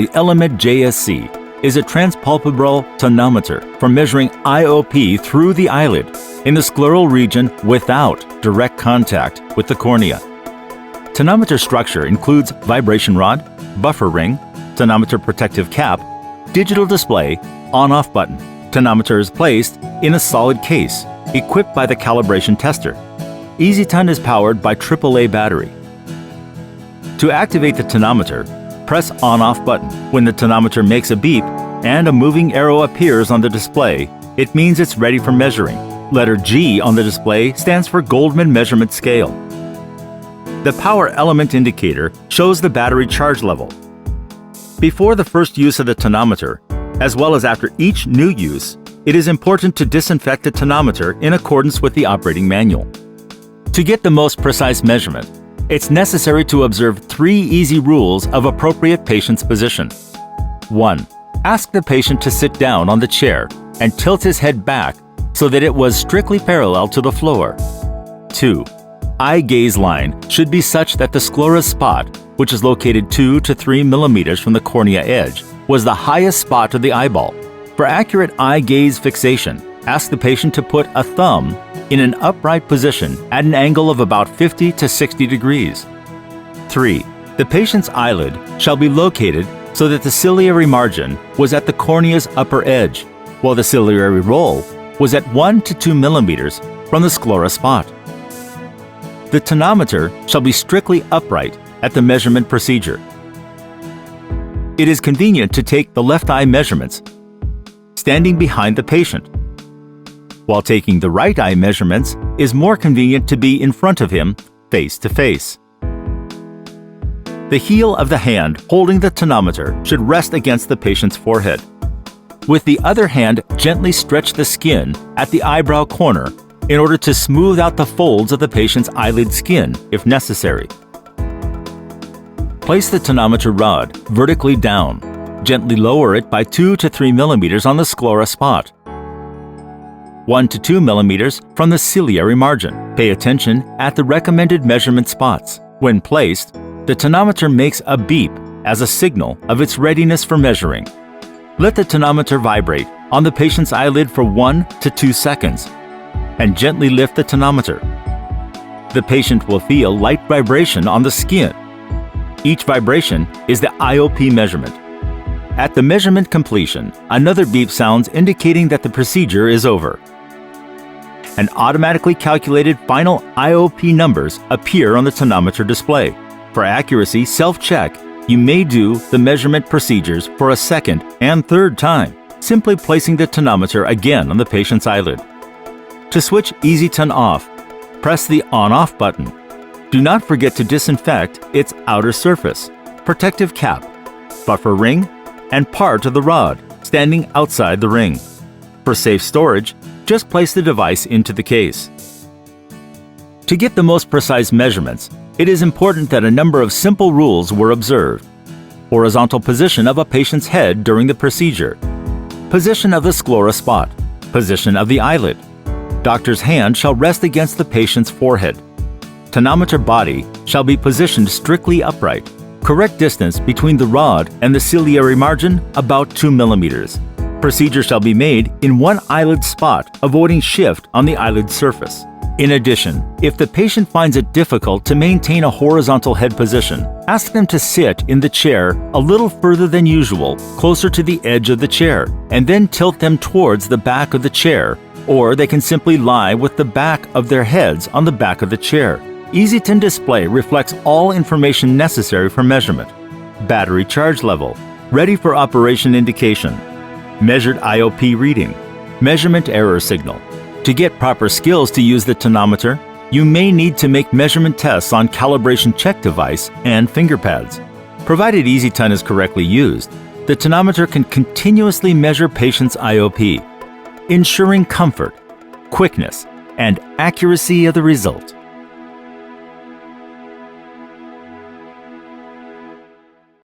The element JSC is a transpalpebral tonometer for measuring IOP through the eyelid in the scleral region without direct contact with the cornea. Tonometer structure includes vibration rod, buffer ring, tonometer protective cap, digital display, on-off button. Tonometer is placed in a solid case, equipped by the calibration tester. Easyton is powered by AAA battery. To activate the tonometer, press on-off button. When the tonometer makes a beep and a moving arrow appears on the display, it means it's ready for measuring. Letter G on the display stands for Goldman measurement scale. The power element indicator shows the battery charge level. Before the first use of the tonometer, as well as after each new use, it is important to disinfect the tonometer in accordance with the operating manual. To get the most precise measurement, it's necessary to observe 3 easy rules of appropriate patient's position. 1. Ask the patient to sit down on the chair and tilt his head back so that it was strictly parallel to the floor. 2. Eye gaze line should be such that the sclera spot, which is located 2 to 3 millimeters from the cornea edge, was the highest spot of the eyeball. For accurate eye gaze fixation, ask the patient to put a thumb in an upright position at an angle of about 50 to 60 degrees. 3. The patient's eyelid shall be located so that the ciliary margin was at the cornea's upper edge, while the ciliary roll was at 1 to 2 millimeters from the sclera spot. The tonometer shall be strictly upright at the measurement procedure. It is convenient to take the left eye measurements standing behind the patient, while taking the right eye measurements is more convenient to be in front of him, face to face. The heel of the hand holding the tonometer should rest against the patient's forehead. With the other hand, gently stretch the skin at the eyebrow corner in order to smooth out the folds of the patient's eyelid skin if necessary. Place the tonometer rod vertically down. Gently lower it by 2 to 3 millimeters on the sclera spot. 1 to 2 millimeters from the ciliary margin. Pay attention at the recommended measurement spots. When placed, the tonometer makes a beep as a signal of its readiness for measuring. Let the tonometer vibrate on the patient's eyelid for 1 to 2 seconds and gently lift the tonometer. The patient will feel light vibration on the skin. Each vibration is the IOP measurement. At the measurement completion, another beep sounds indicating that the procedure is over. An automatically calculated final IOP numbers appear on the tonometer display. For accuracy self-check, you may do the measurement procedures for a second and third time, simply placing the tonometer again on the patient's eyelid. To switch Easyton off, press the on-off button. Do not forget to disinfect its outer surface, protective cap, buffer ring, and part of the rod standing outside the ring. For safe storage, just place the device into the case. To get the most precise measurements, it is important that a number of simple rules were observed. Horizontal position of a patient's head during the procedure. Position of the sclera spot. Position of the eyelid. Doctor's hand shall rest against the patient's forehead. Tonometer body shall be positioned strictly upright. Correct distance between the rod and the ciliary margin about 2 millimeters. Procedure shall be made in one eyelid spot, avoiding shift on the eyelid surface. In addition, if the patient finds it difficult to maintain a horizontal head position, ask them to sit in the chair a little further than usual, closer to the edge of the chair, and then tilt them towards the back of the chair, or they can simply lie with the back of their heads on the back of the chair. Easyton display reflects all information necessary for measurement. Battery charge level, ready for operation indication. Measured IOP reading, measurement error signal. To get proper skills to use the tonometer, you may need to make measurement tests on calibration check device and finger pads. Provided Easyton is correctly used, the tonometer can continuously measure patients' IOP, ensuring comfort, quickness, and accuracy of the result.